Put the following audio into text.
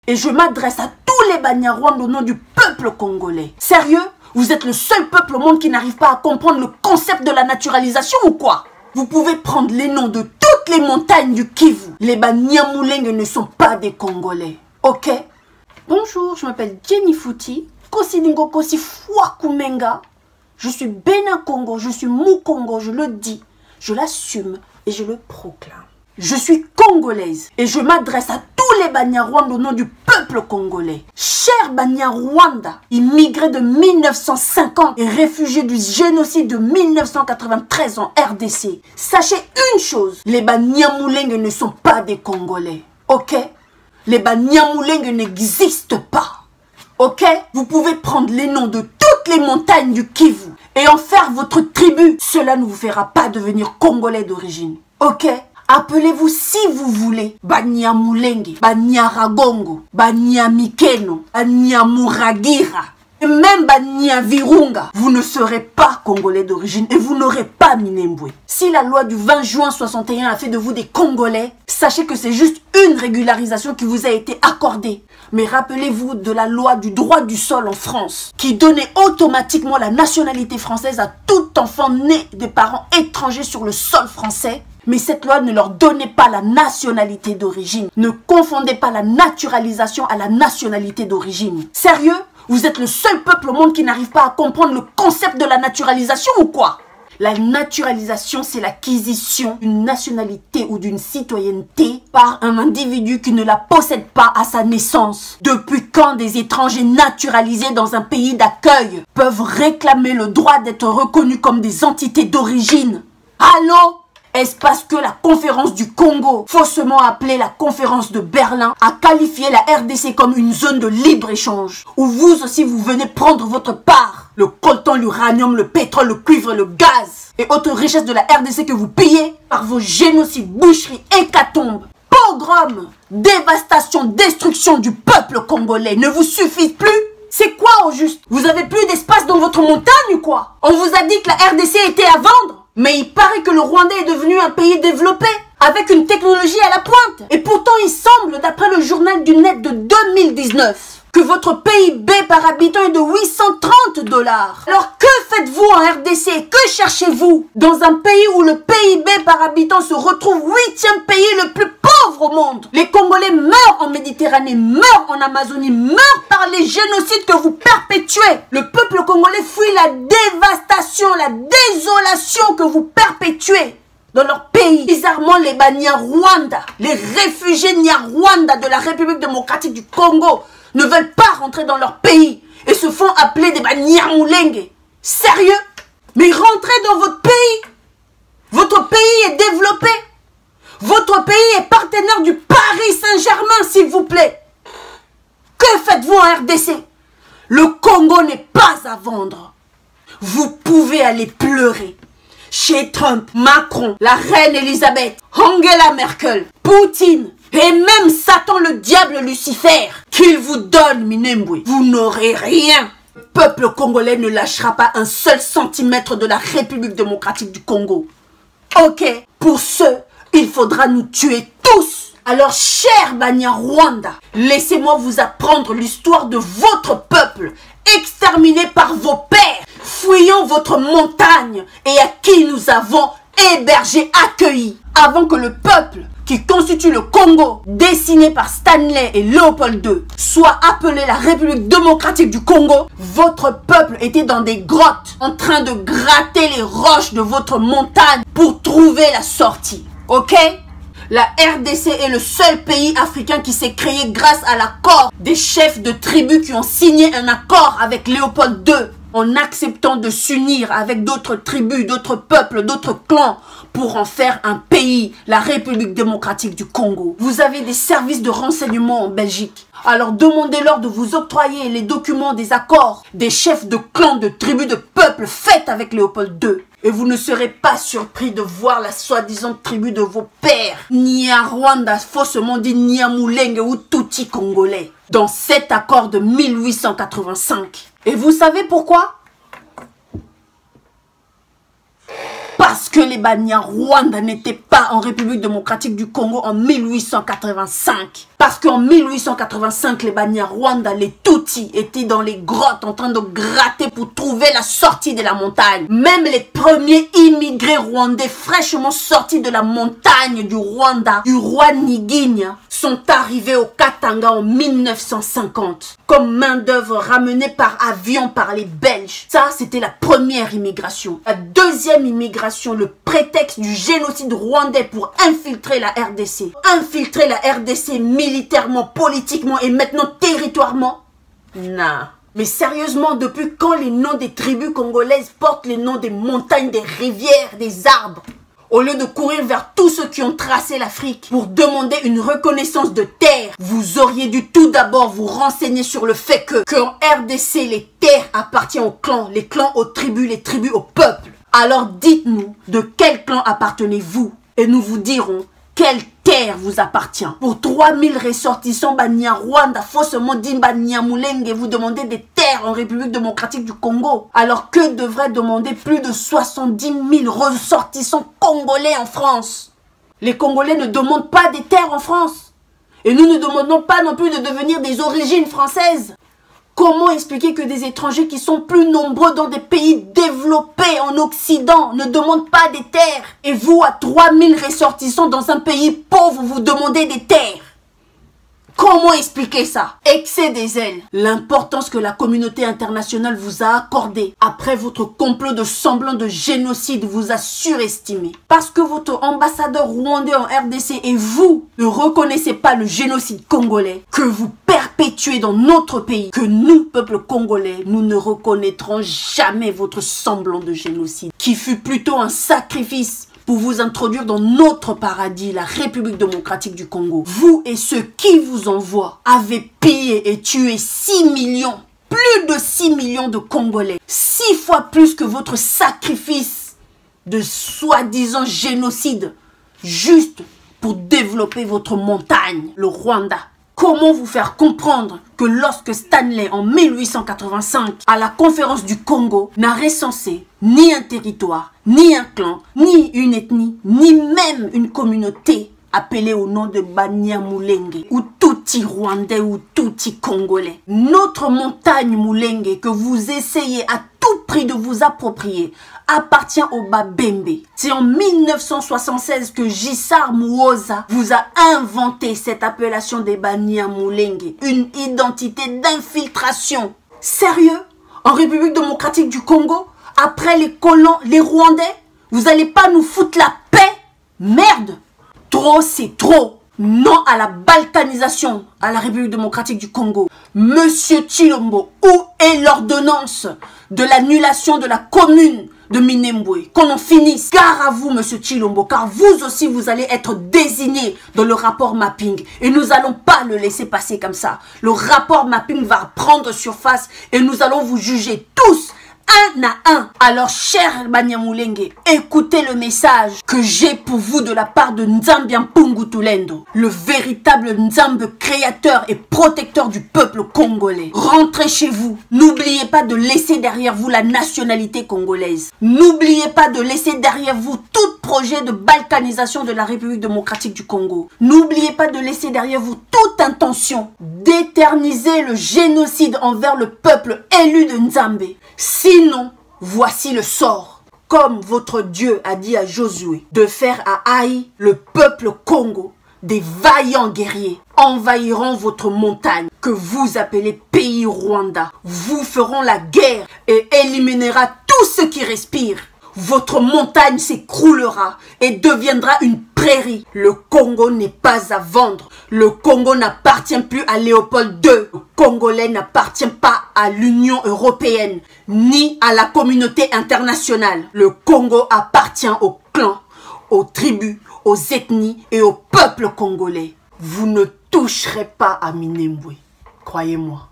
Et je m'adresse à tous les Banyarwanda au nom du peuple congolais. Sérieux? Vous êtes le seul peuple au monde qui n'arrive pas à comprendre le concept de la naturalisation ou quoi? Vous pouvez prendre les noms de toutes les montagnes du Kivu. Les Banyamulenge ne sont pas des Congolais. Ok? Bonjour, je m'appelle Jenny Fouti. Kosilingo Kosi Fwakumenga. Je suis Bénin Congo, je suis Mou Congo, je le dis, je l'assume et je le proclame. Je suis congolaise et je m'adresse à tous les Banyarwanda au nom du peuple congolais. Chers Banyarwanda, immigrés de 1950 et réfugiés du génocide de 1993 en RDC, sachez une chose, les Banyamulenge ne sont pas des Congolais. Ok? Les Banyamulenge n'existent pas. Ok? Vous pouvez prendre les noms de toutes les montagnes du Kivu et en faire votre tribu. Cela ne vous fera pas devenir Congolais d'origine. Ok? Appelez-vous si vous voulez Banyamulenge, Banyaragongo, Banyamikeno, Banyamuragira, et même Banyavirunga. Vous ne serez pas Congolais d'origine et vous n'aurez pas Minembwe. Si la loi du 20 juin 61 a fait de vous des Congolais, sachez que c'est juste une régularisation qui vous a été accordée. Mais rappelez-vous de la loi du droit du sol en France, qui donnait automatiquement la nationalité française à tout enfant né de parents étrangers sur le sol français. Mais cette loi ne leur donnait pas la nationalité d'origine. Ne confondez pas la naturalisation à la nationalité d'origine. Sérieux? Vous êtes le seul peuple au monde qui n'arrive pas à comprendre le concept de la naturalisation ou quoi? La naturalisation, c'est l'acquisition d'une nationalité ou d'une citoyenneté par un individu qui ne la possède pas à sa naissance. Depuis quand des étrangers naturalisés dans un pays d'accueil peuvent réclamer le droit d'être reconnus comme des entités d'origine? Allô? Est-ce parce que la conférence du Congo, faussement appelée la conférence de Berlin, a qualifié la RDC comme une zone de libre-échange, où vous aussi vous venez prendre votre part? Le coltan, l'uranium, le pétrole, le cuivre, le gaz et autres richesses de la RDC que vous pillez par vos génocides, boucheries, hécatombes, pogroms, dévastation, destruction du peuple congolais ne vous suffisent plus? C'est quoi au juste? Vous avez plus d'espace dans votre montagne ou quoi? On vous a dit que la RDC était à vendre? Mais il paraît que le Rwanda est devenu un pays développé, avec une technologie à la pointe. Et pourtant, il semble, d'après le journal du net de 2019, que votre PIB par habitant est de 830 $. Alors que faites-vous en RDC? Que cherchez-vous dans un pays où le PIB par habitant se retrouve 8e pays le plus pauvre au monde? Les Congolais meurent en Méditerranée, meurent en Amazonie, meurent par les génocides que vous perpétuez. Le peuple congolais fuit la dévastation, la désolation que vous perpétuez dans leur pays. Bizarrement, les Banyarwanda, les réfugiés Nyarwanda de la République démocratique du Congo ne veulent pas rentrer dans leur pays et se font appeler des Banyamulenge. Sérieux? Mais rentrez dans votre pays. Votre pays est développé. Votre pays est partenaire du Paris Saint-Germain, s'il vous plaît. Que faites-vous en RDC? Le Congo n'est pas à vendre. Vous pouvez aller pleurer chez Trump, Macron, la reine Elisabeth, Angela Merkel, Poutine et même Satan le diable Lucifer. Qu'il vous donne Minembwe, vous n'aurez rien. Le peuple congolais ne lâchera pas un seul centimètre de la République démocratique du Congo. Ok, pour ce, il faudra nous tuer tous. Alors, cher Banyarwanda, laissez-moi vous apprendre l'histoire de votre peuple, exterminé par vos pères, fuyant votre montagne et à qui nous avons hébergé, accueilli, avant que le peuple qui constitue le Congo, dessiné par Stanley et Léopold II, soit appelé la République démocratique du Congo. Votre peuple était dans des grottes, en train de gratter les roches de votre montagne pour trouver la sortie. Ok? La RDC est le seul pays africain qui s'est créé grâce à l'accord des chefs de tribus qui ont signé un accord avec Léopold II en acceptant de s'unir avec d'autres tribus, d'autres peuples, d'autres clans pour en faire un pays, la République démocratique du Congo. Vous avez des services de renseignement en Belgique. Alors demandez-leur de vous octroyer les documents des accords des chefs de clans, de tribus, de peuples faits avec Léopold II. Et vous ne serez pas surpris de voir la soi-disant tribu de vos pères, Nyarwanda, faussement dit Nyamulenge ou Tutsi congolais, dans cet accord de 1885. Et vous savez pourquoi? Parce que les Banyarwanda n'étaient pas en République démocratique du Congo en 1885. Parce qu'en 1885, les Banyarwanda, les Tutsis, étaient dans les grottes en train de gratter pour trouver la sortie de la montagne. Même les premiers immigrés rwandais fraîchement sortis de la montagne du Rwanda, du roi Niginya, sont arrivés au Katanga en 1950 comme main-d'œuvre ramenée par avion par les Belges. Ça, c'était la première immigration. La deuxième immigration, le prétexte du génocide rwandais pour infiltrer la RDC. Infiltrer la RDC militairement, politiquement et maintenant territorialement. Non. Mais sérieusement, depuis quand les noms des tribus congolaises portent les noms des montagnes, des rivières, des arbres? Au lieu de courir vers tous ceux qui ont tracé l'Afrique pour demander une reconnaissance de terre, vous auriez dû tout d'abord vous renseigner sur le fait qu'en RDC, les terres appartiennent aux clans, les clans aux tribus, les tribus au peuple. Alors dites-nous de quel clan appartenez-vous et nous vous dirons quelle terre vous appartient. Pour 3000 ressortissants Banyarwanda, faussement dit Banyamulenge, vous demandez des terres en République démocratique du Congo. Alors que devraient demander plus de 70 000 ressortissants congolais en France? Les Congolais ne demandent pas des terres en France. Et nous ne demandons pas non plus de devenir des origines françaises. Comment expliquer que des étrangers qui sont plus nombreux dans des pays développés en Occident ne demandent pas des terres? Et vous, à 3000 ressortissants dans un pays pauvre, vous demandez des terres? Comment expliquer ça? Excès des ailes. L'importance que la communauté internationale vous a accordée après votre complot de semblant de génocide vous a surestimé. Parce que votre ambassadeur rwandais en RDC et vous ne reconnaissez pas le génocide congolais que vous perpétuez dans notre pays, que nous, peuple congolais, nous ne reconnaîtrons jamais votre semblant de génocide, qui fut plutôt un sacrifice pour vous introduire dans notre paradis, la République démocratique du Congo. Vous et ceux qui vous envoient avez pillé et tué 6 millions, plus de 6 millions de Congolais. 6 fois plus que votre sacrifice de soi-disant génocide, juste pour développer votre montagne, le Rwanda. Comment vous faire comprendre que lorsque Stanley, en 1885, à la conférence du Congo, n'a recensé ni un territoire, ni un clan, ni une ethnie, ni même une communauté appelée au nom de Banyamulenge, ou Tutsi Rwandais ou Tutsi Congolais. Notre montagne Mulenge que vous essayez à tout prix de vous approprier appartient au Babembe. C'est en 1976 que Giscard Muoza vous a inventé cette appellation des Banyamulenge, une identité d'infiltration. Sérieux? En République démocratique du Congo, après les colons, les Rwandais, vous n'allez pas nous foutre la paix? Merde! Trop, c'est trop. Non à la balkanisation à la République démocratique du Congo. Monsieur Tshilombo, où est l'ordonnance de l'annulation de la commune de Minembwe? Qu'on en finisse. Gare à vous, monsieur Tshilombo, car vous aussi, vous allez être désigné dans le rapport mapping. Et nous n'allons pas le laisser passer comme ça. Le rapport mapping va prendre surface et nous allons vous juger tous un à un. Alors, cher Banyamulenge, écoutez le message que j'ai pour vous de la part de Nzambi Mpungutulendo, le véritable Nzambe créateur et protecteur du peuple congolais. Rentrez chez vous. N'oubliez pas de laisser derrière vous la nationalité congolaise. N'oubliez pas de laisser derrière vous tout projet de balkanisation de la République démocratique du Congo. N'oubliez pas de laisser derrière vous toute intention d'éterniser le génocide envers le peuple élu de Nzambe. Sinon, voici le sort. Comme votre Dieu a dit à Josué de faire à Haï, le peuple Congo, des vaillants guerriers envahiront votre montagne que vous appelez pays Rwanda. Vous feront la guerre et éliminera tous ceux qui respirent. Votre montagne s'écroulera et deviendra une prairie. Le Congo n'est pas à vendre. Le Congo n'appartient plus à Léopold II. Le Congolais n'appartient pas à l'Union européenne, ni à la communauté internationale. Le Congo appartient aux clans, aux tribus, aux ethnies et au peuple congolais. Vous ne toucherez pas à Minembwe. Croyez-moi.